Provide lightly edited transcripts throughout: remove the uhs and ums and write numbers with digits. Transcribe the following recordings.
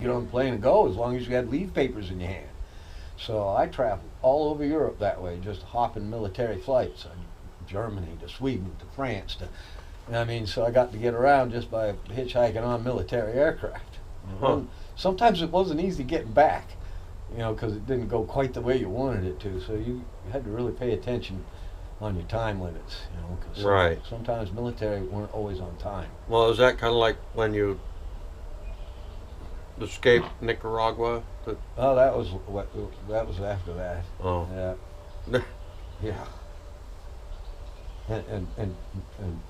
get on the plane and go as long as you had leave papers in your hand. So I traveled all over Europe that way, just hopping military flights, Germany to Sweden to France to, I mean, so I got to get around just by hitchhiking on military aircraft. Huh. Sometimes it wasn't easy getting back, because it didn't go quite the way you wanted it to. So you had to really pay attention on your time limits, because Right. sometimes military weren't always on time. Well, is that kind of like when you escaped Nicaragua? Oh, that was after that. Oh. Yeah. Yeah. And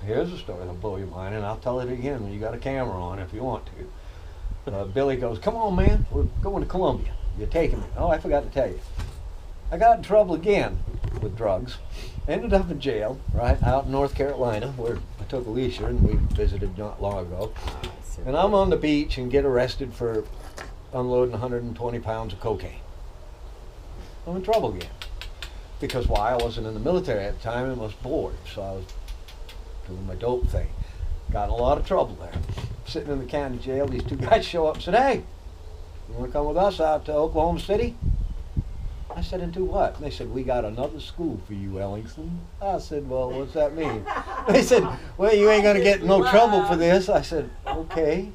here's a story that'll blow your mind, and I'll tell it again when you got a camera on if you want to. Billy goes, "Come on, man, we're going to Colombia. You're taking me." Oh, I forgot to tell you. I got in trouble again with drugs. Ended up in jail, right, out in North Carolina, where I took Alicia and we visited not long ago. And I'm on the beach and get arrested for unloading 120 pounds of cocaine. I'm in trouble again. Because why? I wasn't in the military at the time and was bored, so I was doing my dope thing. Got in a lot of trouble there. Sitting in the county jail, these two guys show up and said, "Hey, you want to come with us out to Oklahoma City?" I said, "And do what?" And they said, "We got another school for you, Ellingson." I said, "Well, what's that mean?" They said, "Well, you ain't going to get in no trouble for this." I said, "Okay."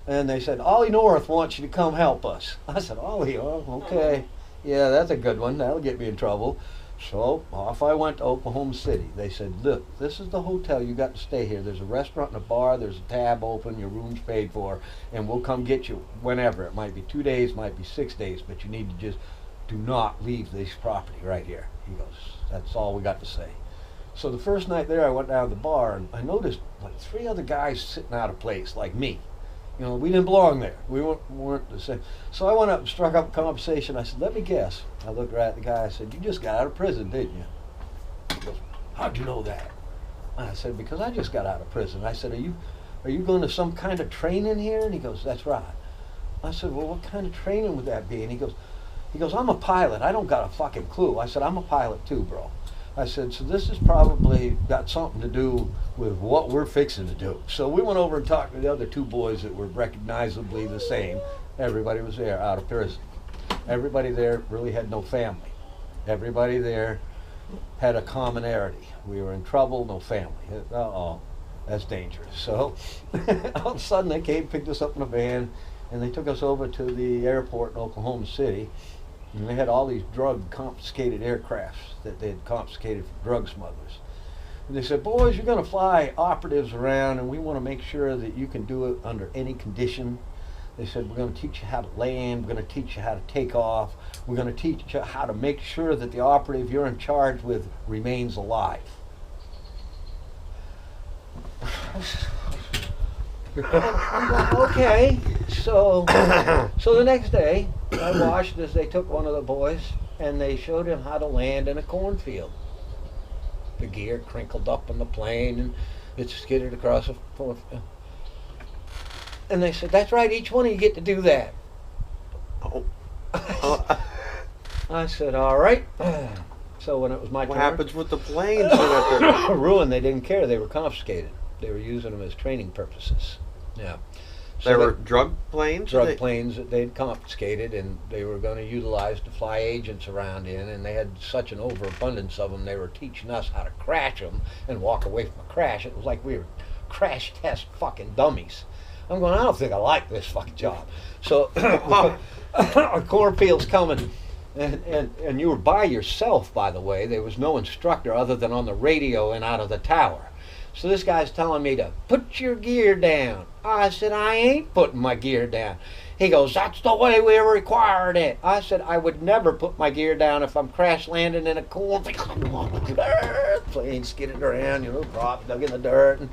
And they said, "Ollie North wants you to come help us." I said, "Ollie, oh, okay. Yeah, that's a good one. That'll get me in trouble." So off I went to Oklahoma City. They said, "Look, this is the hotel. You got to stay here. There's a restaurant and a bar. There's a tab open. Your room's paid for. And we'll come get you whenever. It might be 2 days, might be 6 days, but you need to just do not leave this property right here." He goes, "That's all we got to say." So the first night there, I went down to the bar, and I noticed like 3 other guys sitting out of place, like me. We didn't belong there. We weren't the same. So I went up and struck up a conversation. I said, "Let me guess." I looked right at the guy. I said, "You just got out of prison, didn't you?" He goes, "How'd you know that?" I said, "Because I just got out of prison." I said, Are you going to some kind of training here?" And he goes, "That's right." I said, "Well, what kind of training would that be?" And he goes, "I'm a pilot. I don't got a fucking clue." I said, "I'm a pilot too, bro." I said, "So this has probably got something to do with what we're fixing to do." So we went over and talked to the other 2 boys that were recognizably the same. Everybody was there out of prison. Everybody there really had no family. Everybody there had a commonality. We were in trouble, no family. Uh-oh, that's dangerous. So all of a sudden they came, picked us up in a van, and they took us over to the airport in Oklahoma City. And they had all these drug confiscated aircrafts that they had confiscated from drug smugglers. And they said, "Boys, you're going to fly operatives around, and we want to make sure that you can do it under any condition." They said, "We're going to teach you how to land. We're going to teach you how to take off. We're going to teach you how to make sure that the operative you're in charge with remains alive." I'm going, okay. So the next day, I watched as they took one of the boys and they showed him how to land in a cornfield. The gear crinkled up on the plane and it skidded across the cornfield. And they said, "That's right, each one of you get to do that." Oh. I said, "All right." So when it was my What turn, happens with the planes? When they're ruined. They didn't care. They were confiscated. They were using them as training purposes. Yeah. So They were drug planes? drug planes that they'd confiscated, and they were going to utilize to fly agents around in, and they had such an overabundance of them, they were teaching us how to crash them and walk away from a crash. It was like we were crash test fucking dummies. I'm going, I don't think I like this fucking job. So a cornfield's coming, and you were by yourself, by the way. There was no instructor other than on the radio and out of the tower. So this guy's telling me to put your gear down. I said, "I ain't putting my gear down." He goes, "That's the way we required it." I said, "I would never put my gear down if I'm crash landing in a cornfield." Plane skidded around, dropped, dug in the dirt. And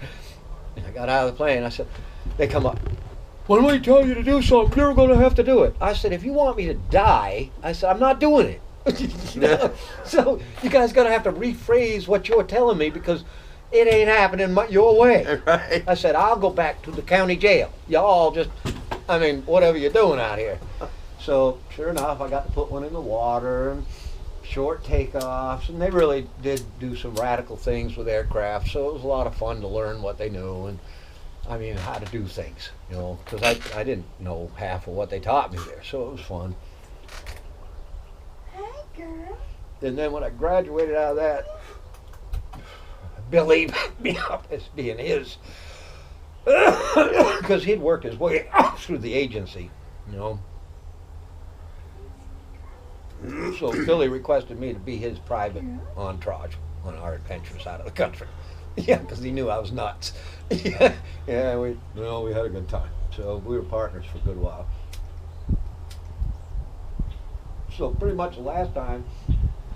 I got out of the plane. I said, they come up. "When we tell you to do something, you're going to have to do it." I said, "If you want me to die," I said, "I'm not doing it." So you guys got to have to rephrase what you're telling me because it ain't happening your way. Right. I said, "I'll go back to the county jail. Y'all just, whatever you're doing out here." So sure enough, I got to put one in the water and short takeoffs, and they really did do some radical things with aircraft. So it was a lot of fun to learn what they knew. And I mean, how to do things, you know, because I didn't know half of what they taught me there, so it was fun. Hey, girl. And then when I graduated out of that, Billy picked me up as being his, because he'd worked his way through the agency, you know. So Billy requested me to be his private entourage on our adventures out of the country. Yeah, because he knew I was nuts. Yeah, we had a good time. So we were partners for a good while. So pretty much the last time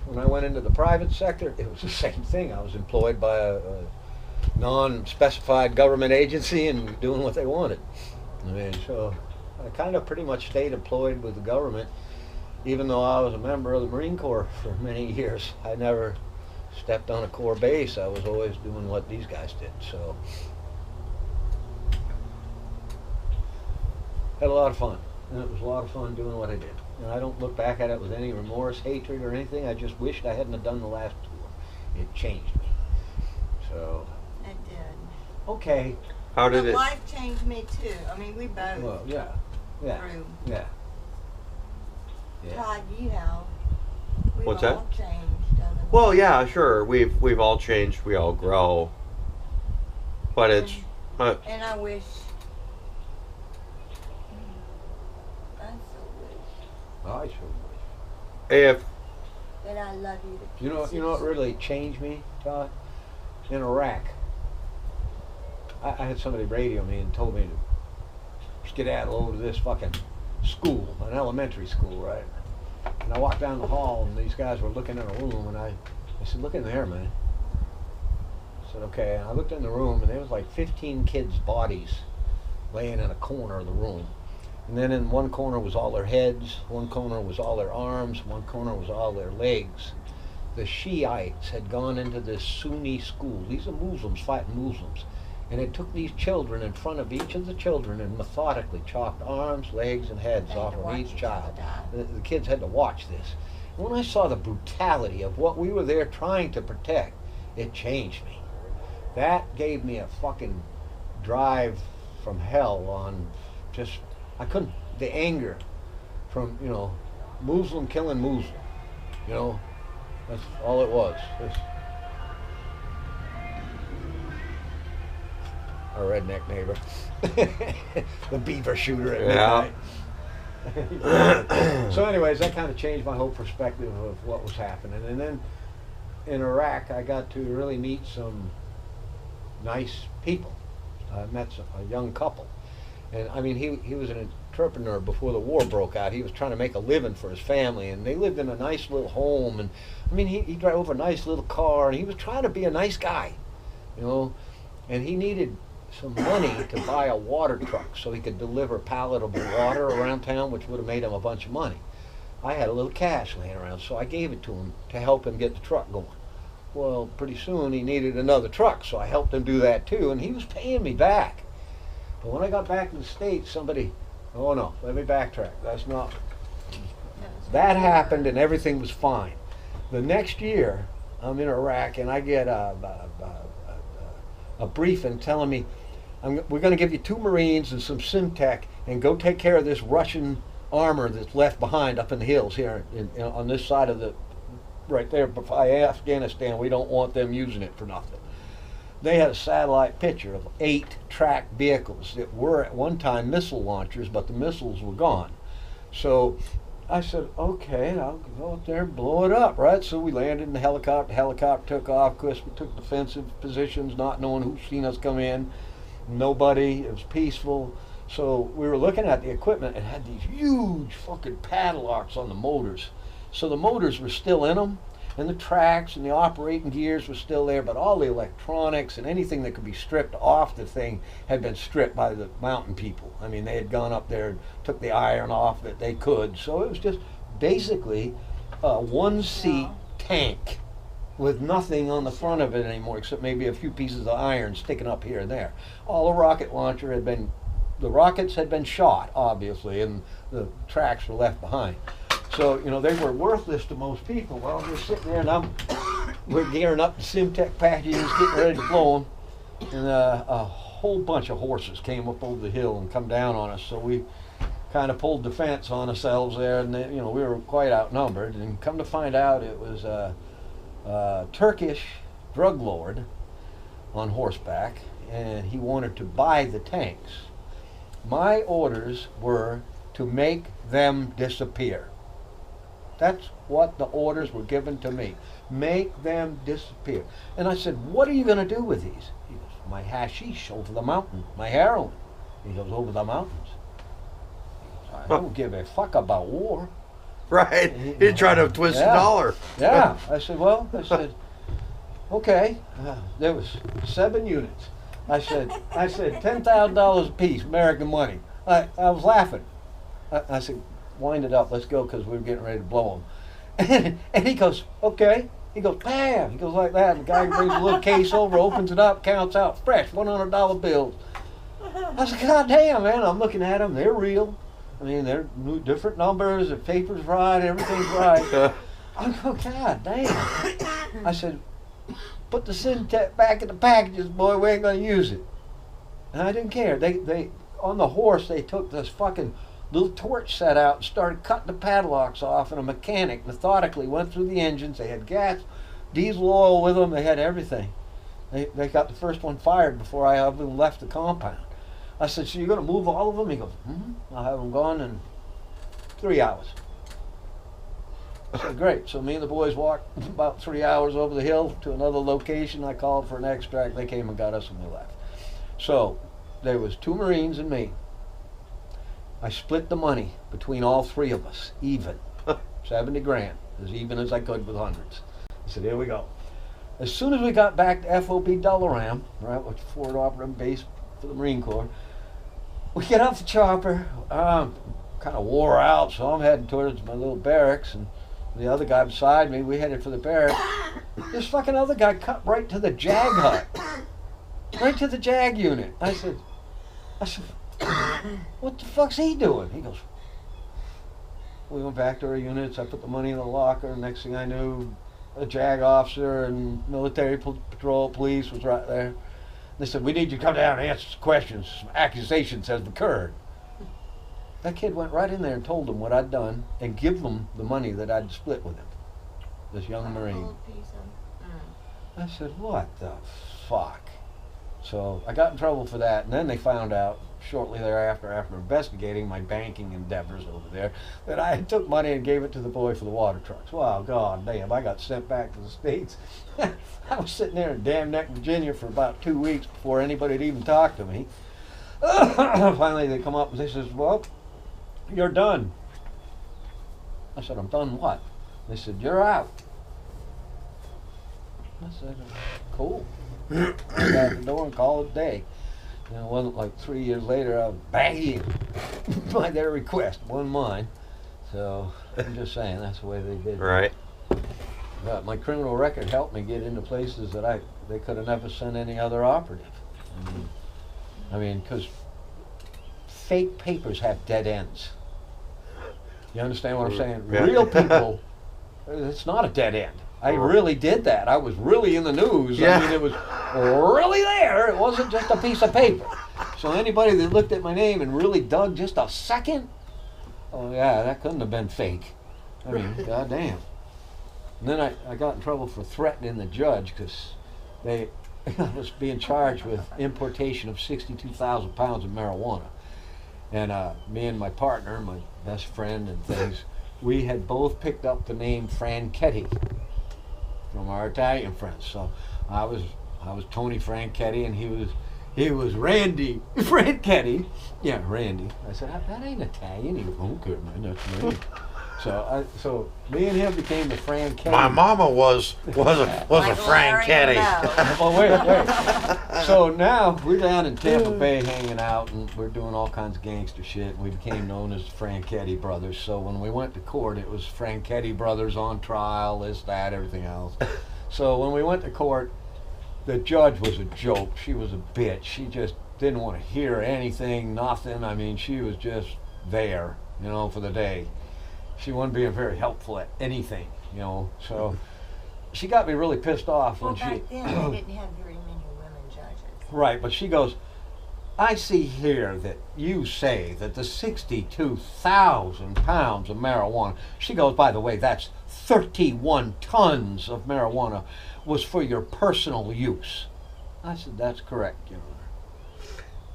when I went into the private sector, it was the same thing. I was employed by a non-specified government agency and doing what they wanted. I mean, so I kind of pretty much stayed employed with the government, even though I was a member of the Marine Corps for many years. I never stepped on a Corps base. I was always doing what these guys did. So had a lot of fun, and it was a lot of fun doing what I did. And I don't look back at it with any remorse, hatred, or anything. I just wished I hadn't have done the last tour. It changed me. So It did. okay. How did But it? life changed me too. I mean, we both Well, yeah. grew. Yeah. Todd, you have. We've What's that? all changed. Haven't we? Well, yeah, sure. We've all changed. We all grow. But it's And I wish. I so wish I sure wish. if that I love you to You know what really changed me, Todd? In Iraq, I had somebody radio me and told me to skedaddle over to this fucking school, an elementary school, right? And I walked down the hall and these guys were looking in a room, and I said, "Look in there, man." I said, "Okay." And I looked in the room, and there was like 15 kids' bodies laying in a corner of the room. And then in one corner was all their heads, one corner was all their arms, one corner was all their legs. The Shiites had gone into this Sunni school. These are Muslims fighting Muslims. And it took these children in front of each of the children and methodically chopped arms, legs, and heads They had off to of watch each each child. other die. The kids had to watch this. And when I saw the brutality of what we were there trying to protect, it changed me. That gave me a fucking drive from hell on just, I couldn't, the anger from, you know, Muslim killing Muslim, you know, that's all it was. Our redneck neighbor, the beaver shooter at midnight. So anyways, that kind of changed my whole perspective of what was happening. And then in Iraq, I got to really meet some nice people. I met a young couple. And I mean, he was an entrepreneur before the war broke out. He was trying to make a living for his family, and they lived in a nice little home. And I mean, he drove a nice little car, and he was trying to be a nice guy, you know. And he needed some money to buy a water truck so he could deliver palatable water around town, which would have made him a bunch of money. I had a little cash laying around, so I gave it to him to help him get the truck going. Well, pretty soon he needed another truck, so I helped him do that too, and he was paying me back. But when I got back to the States, oh no, let me backtrack. That's not, that happened and everything was fine. The next year, I'm in Iraq and I get a briefing telling me, we're going to give you 2 Marines and some Simtech and go take care of this Russian armor that's left behind up in the hills here on this side of the, right there by Afghanistan. We don't want them using it for nothing. They had a satellite picture of 8 tracked vehicles that were at one time missile launchers, but the missiles were gone. So I said, okay, I'll go up there and blow it up, right? So we landed in the helicopter. The helicopter took off. Of course, we took defensive positions, not knowing who's seen us come in. Nobody. It was peaceful. So we were looking at the equipment and had these huge fucking padlocks on the motors. So the motors were still in them, and the tracks and the operating gears were still there, but all the electronics and anything that could be stripped off the thing had been stripped by the mountain people. I mean, they had gone up there and took the iron off that they could. So it was just basically a one-seat tank with nothing on the front of it anymore except maybe a few pieces of iron sticking up here and there. All the rocket launcher had been, the rockets had been shot, obviously, and the tracks were left behind. So, you know, they were worthless to most people. Well, we're sitting there and we're gearing up the Simtech packages, getting ready to blow them. And a whole bunch of horses came up over the hill and come down on us. So we kind of pulled defense on ourselves there, and then, you know, we were quite outnumbered. And come to find out, it was a Turkish drug lord on horseback, and he wanted to buy the tanks. My orders were to make them disappear. That's what the orders were given to me. Make them disappear. And I said, what are you going to do with these? He goes, my hashish over the mountain. My heroin. He goes, over the mountains. I don't give a fuck about war. Right. You're trying to twist the dollar. Yeah. I said, well, okay. There was 7 units. I said, $10,000 a piece, American money. I was laughing. I said, wind it up, let's go, because we were getting ready to blow them. And he goes, okay. He goes, bam. He goes like that. And the guy brings a little case over, opens it up, counts out fresh $100 bills. I said, God damn, man. I'm looking at them. They're real. I mean, they're different numbers. The paper's right. Everything's right. I go, God damn. I said, put the Syntec back in the packages, boy. We ain't going to use it. And I didn't care. They on the horse, they took this fucking little torch set out and started cutting the padlocks off, and a mechanic methodically went through the engines. They had gas, diesel oil with them. They had everything. They got the first one fired before I even left the compound. I said, so you're going to move all of them? He goes, I'll have them gone in 3 hours. I said, great. So me and the boys walked about 3 hours over the hill to another location. I called for an extract. They came and got us, and we left. So there was 2 Marines and me. I split the money between all 3 of us, even. 70 grand, as even as I could with hundreds. I said, here we go. As soon as we got back to FOB Delaram, right, which is Fort Operative Base for the Marine Corps, we get off the chopper, kind of wore out, so I'm heading towards my little barracks, and the other guy beside me, we headed for the barracks. This fucking other guy cut right to the JAG hut. Right to the JAG unit. I said, what the fuck's he doing? He goes, we went back to our units. I put the money in the locker. Next thing I knew, a JAG officer and military patrol police was right there. They said, we need you to come down and answer some questions. Some accusations have occurred. That kid went right in there and told them what I'd done and give them the money that I'd split with him. This young Marine. I said, what the fuck? So I got in trouble for that, and then they found out shortly thereafter, after investigating my banking endeavors over there, that I took money and gave it to the boy for the water trucks. Wow, God damn, I got sent back to the States. I was sitting there in Dam Neck, Virginia for about 2 weeks before anybody had even talked to me. Finally they come up and they says, well, you're done. I said, I'm done what? They said, you're out. I said, cool. I got out the door and called it a day. You know, it wasn't like 3 years later I was banging by their request, wasn't mine. So I'm just saying that's the way they did it. Right. But my criminal record helped me get into places that they could have never sent any other operative. I mean, because fake papers have dead ends. You understand what I'm saying? Yeah. Real people, it's not a dead end. I really did that. I was really in the news. Yeah. I mean, it was really there. It wasn't just a piece of paper. So anybody that looked at my name and really dug just a second, oh yeah, that couldn't have been fake. I mean, goddamn. And then I got in trouble for threatening the judge because I was being charged with importation of 62,000 pounds of marijuana. And me and my partner, my best friend and things, we had both picked up the name Franchetti from our Italian friends. So I was Tony Franchetti and he was Randy Franchetti. Yeah, Randy. I said, that ain't Italian. He goes, okay, man, that's me. So me and him became the Franchetti. My mama was a Franchetti. Well, wait. So now we're down in Tampa Bay hanging out, and we're doing all kinds of gangster shit. And we became known as the Franchetti Brothers. So when we went to court, it was Franchetti Brothers on trial, this, that, everything else. So when we went to court, the judge was a joke. She was a bitch. She just didn't want to hear anything, nothing. I mean, she was just there, for the day. She wasn't being very helpful at anything, So she got me really pissed off when back then they didn't have very many women judges. Right, but she goes, I see here that you say that the 62,000 pounds of marijuana, she goes, by the way, that's 31 tons of marijuana, was for your personal use. I said, that's correct, Your Honor.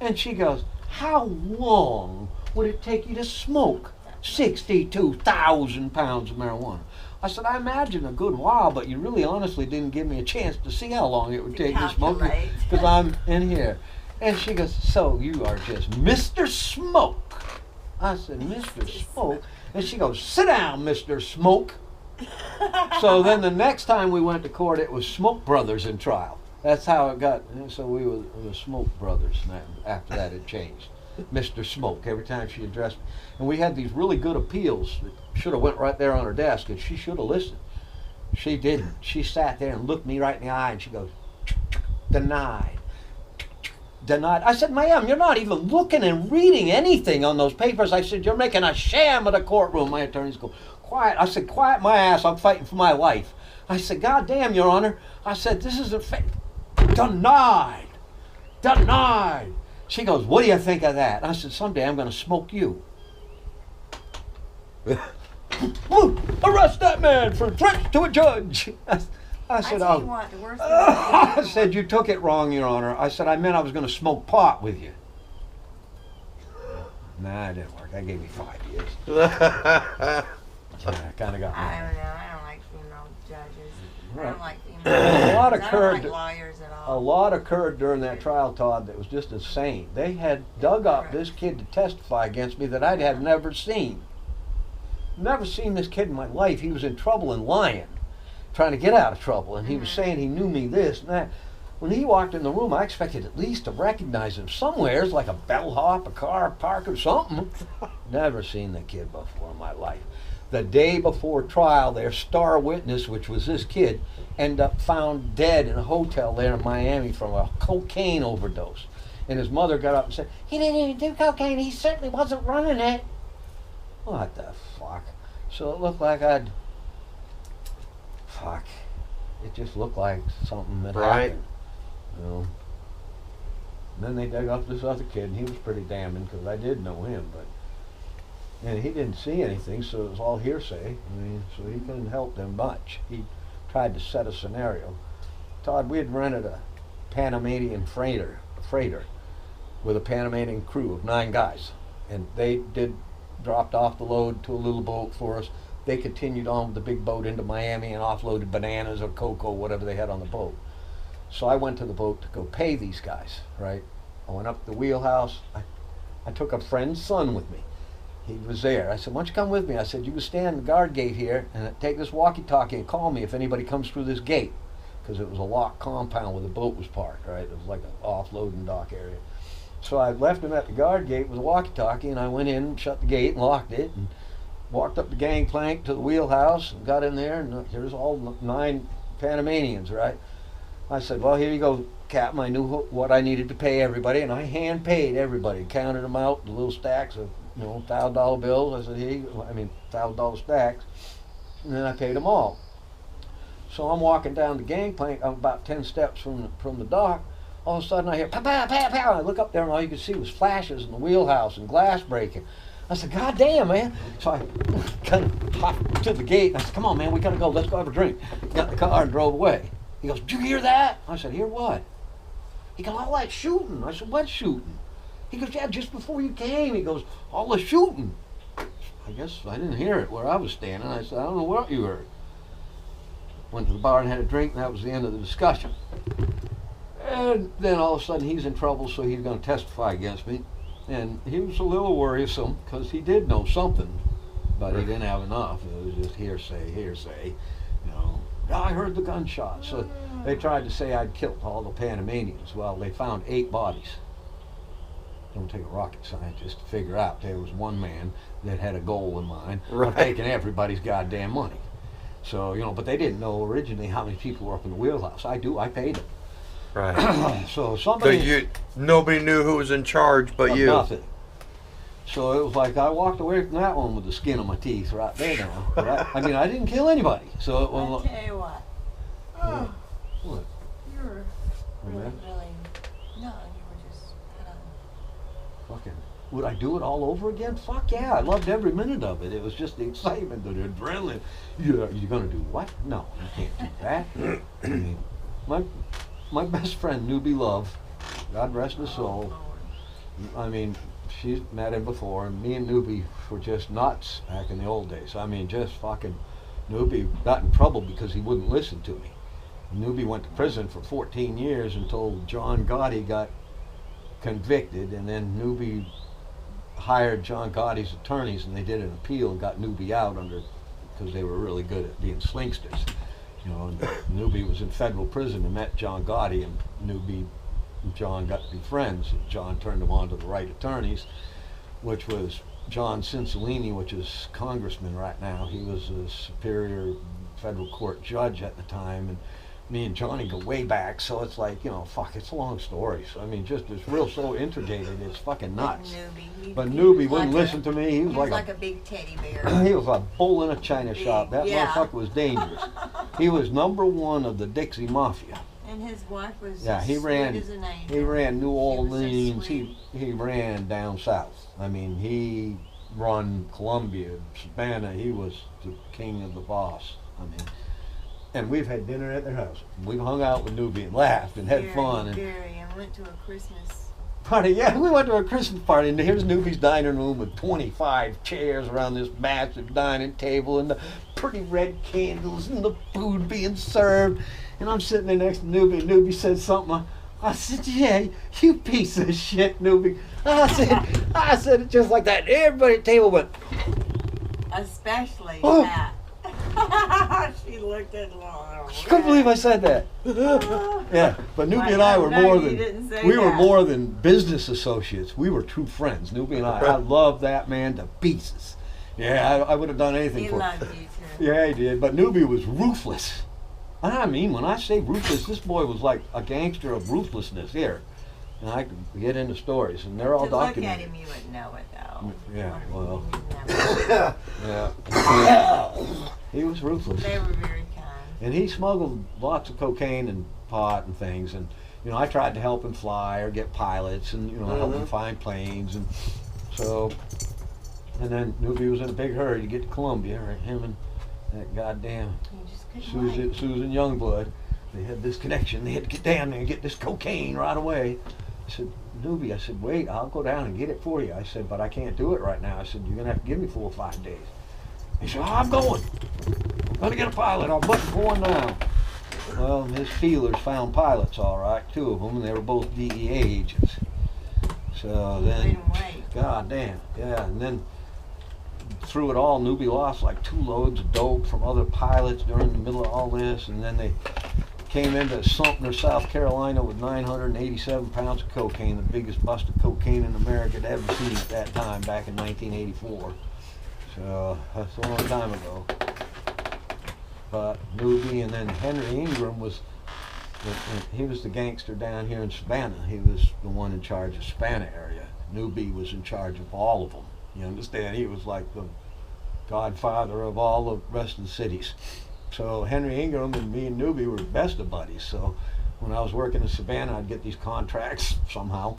And she goes, how long would it take you to smoke 62,000 pounds of marijuana? I said, I imagine a good while, but you really honestly didn't give me a chance to see how long it would take to smoke it, because I'm in here. And she goes, so you are just Mr. Smoke. I said, Mr. Smoke? And she goes, sit down, Mr. Smoke. So then the next time we went to court, it was Smoke Brothers in trial. That's how it got. And so we were Smoke Brothers. And after that, it changed. Mr. Smoke, every time she addressed me. And we had these really good appeals that should have went right there on her desk, and she should have listened. She didn't. She sat there and looked me right in the eye, and she goes, denied. Denied. I said, ma'am, you're not even looking and reading anything on those papers. I said, you're making a sham of the courtroom. My attorneys go, quiet. I said, quiet my ass. I'm fighting for my life. I said, God damn, Your Honor. I said, this is a denied. Denied. She goes, what do you think of that? I said, someday I'm going to smoke you. Arrest that man for threats to a judge. I said, tell you what, the worst thing I said, you took it wrong, Your Honor. I said, I meant I was going to smoke pot with you. Nah, it didn't work. I gave you 5 years. Yeah, kind of got me. I don't know. I don't like female judges. Right. I don't like female Well, a lot judges. occurred- I don't like lawyers at all. A lot occurred during that trial, Todd, that was just insane. They had dug up this kid to testify against me that I'd have never seen. Never seen this kid in my life. He was in trouble and lying, trying to get out of trouble, and he was saying he knew me this and that. When he walked in the room, I expected at least to recognize him somewhere, like a bellhop, a car park, or something. Never seen the kid before in my life. The day before trial, their star witness, which was this kid, ended up found dead in a hotel there in Miami from a cocaine overdose. And his mother got up and said, he didn't even do cocaine. He certainly wasn't running it. What the fuck? So it looked like It just looked like something that happened. You know. And then they dug up this other kid, and he was pretty damning because I did know him, and he didn't see anything, so it was all hearsay. I mean, so he couldn't help them much. He tried to set a scenario. Todd, we had rented a Panamanian freighter with a Panamanian crew of 9 guys, and they dropped off the load to a little boat for us. They continued on with the big boat into Miami and offloaded bananas or cocoa, whatever they had on the boat. So I went to the boat to go pay these guys, right? I went up to the wheelhouse. I took a friend's son with me. He was there. I said, why don't you come with me? I said, you can stand the guard gate here and take this walkie-talkie and call me if anybody comes through this gate. Because it was a locked compound where the boat was parked, right? It was like an offloading dock area. So I left him at the guard gate with a walkie-talkie, and I went in, shut the gate, and locked it, and walked up the gangplank to the wheelhouse, and got in there, and there's all 9 Panamanians, right? I said, well, here you go, Captain. I knew what I needed to pay everybody, and I hand paid everybody, counted them out, the little stacks of, $1,000 bills. I said, $1,000 stacks, and then I paid them all. So I'm walking down the gangplank. I'm about 10 steps from the dock. All of a sudden I hear pow, pow, pow, pow. I look up there and all you could see was flashes in the wheelhouse and glass breaking. I said, God damn, man. So I kind of hopped to the gate and I said, come on, man, we gotta go. Let's go have a drink. Got in the car and drove away. He goes, did you hear that? I said, hear what? He goes, all that shooting. I said, what shooting? He goes, yeah, just before you came. He goes, all the shooting. I guess I didn't hear it where I was standing. I said, I don't know what you heard. Went to the bar and had a drink, and that was the end of the discussion. And then all of a sudden he's in trouble, so he's going to testify against me. And he was a little worrisome because he did know something, but he didn't have enough. It was just hearsay. I heard the gunshot. So they tried to say I'd killed all the Panamanians. Well, they found 8 bodies. Don't take a rocket scientist to figure out there was one man that had a goal in mind of taking everybody's goddamn money. So, but they didn't know originally how many people were up in the wheelhouse. I paid them. Right. So somebody... nobody knew who was in charge but you. Nothing. So it was like I walked away from that one with the skin on my teeth right there now. But I didn't kill anybody. So it was... I tell you what. Oh, What? you were Oh, really, man? really... No, you were just kind of would I do it all over again? Fuck yeah, I loved every minute of it. It was just the excitement, the adrenaline. You're gonna do what? No, you can't do that. I mean, my best friend, newbylove, God rest his soul. I mean, she's met him before, and me and Newby were just nuts back in the old days. I mean, just fucking, Newby got in trouble because he wouldn't listen to me. Newby went to prison for 14 years until John Gotti got convicted, and then Newby hired John Gotti's attorneys, and they did an appeal and got Newby out because they were really good at being slingsters. You know, and Newby was in federal prison and met John Gotti, and Newby and John got to be friends. And John turned him on to the right attorneys, which was John Cincillini, which is congressman right now. He was a superior federal court judge at the time, and me and Johnny go way back, so it's like, you know, fuck, it's a long story. So I mean, just it's real so integrated, it's fucking nuts. But Newby wouldn't listen to me. He was like a big teddy bear. He was a bull in a china shop. That Yeah. motherfucker was dangerous. He was #1 of the Dixie Mafia. And his wife was Yeah, he sweet ran. as an angel. He ran New was so Orleans. sweet. He ran down south. I mean, he run Columbia, Savannah. He was the king of the boss. I mean, and we've had dinner at their house. We've hung out with Newby and laughed and had fun. And went to a Christmas party. Yeah, we went to a Christmas party, and here's Newby's dining room with 25 chairs around this massive dining table, and the pretty red candles, and the food being served. And I'm sitting there next to Newby, and Newby said something. I said, yeah, you piece of shit, Newby. I said it just like that. Everybody at the table went, especially Oh. that. She looked at him. I couldn't believe I said that. Yeah, but Newby and I were more than business associates. We were true friends. Newby and I loved that man to pieces. Yeah, I would have done anything He for him. loved you too. Yeah, he did. But Newby was ruthless. I mean, when I say ruthless, this boy was like a gangster of ruthlessness here. And I could get into stories, and they're all To look at documented. him, you would know it though. Yeah, well. You never- Yeah. He was ruthless. They were very kind. And he smuggled lots of cocaine and pot and things, and you know, I tried to help him fly or get pilots, and you know, help him find planes, and so, and then Newby was in a big hurry to get to Columbia, right? Him and that goddamn You just couldn't wait. Susan Youngblood. They had this connection. They had to get down there and get this cocaine right away. I said, Newby, I said, wait, I'll go down and get it for you. I said, but I can't do it right now. I said, you're gonna have to give me 4 or 5 days. He said, I'm going. I'm gonna get a pilot. I'm going now. Well, his feelers found pilots, all right, 2 of them, and they were both DEA agents. So then, Couldn't wait. God damn, yeah, and then through it all, Newby lost like 2 loads of dope from other pilots during the middle of all this, and then they came into Sumter, South Carolina with 987 pounds of cocaine, the biggest bust of cocaine in America had ever seen at that time, back in 1984. So that's a long time ago. But Newby, and then Henry Ingram he was the gangster down here in Savannah. He was the one in charge of Savannah area. Newby was in charge of all of them. You understand? He was like the godfather of all the rest of the cities. So Henry Ingram and me and Newby were best of buddies. So when I was working in Savannah, I'd get these contracts somehow.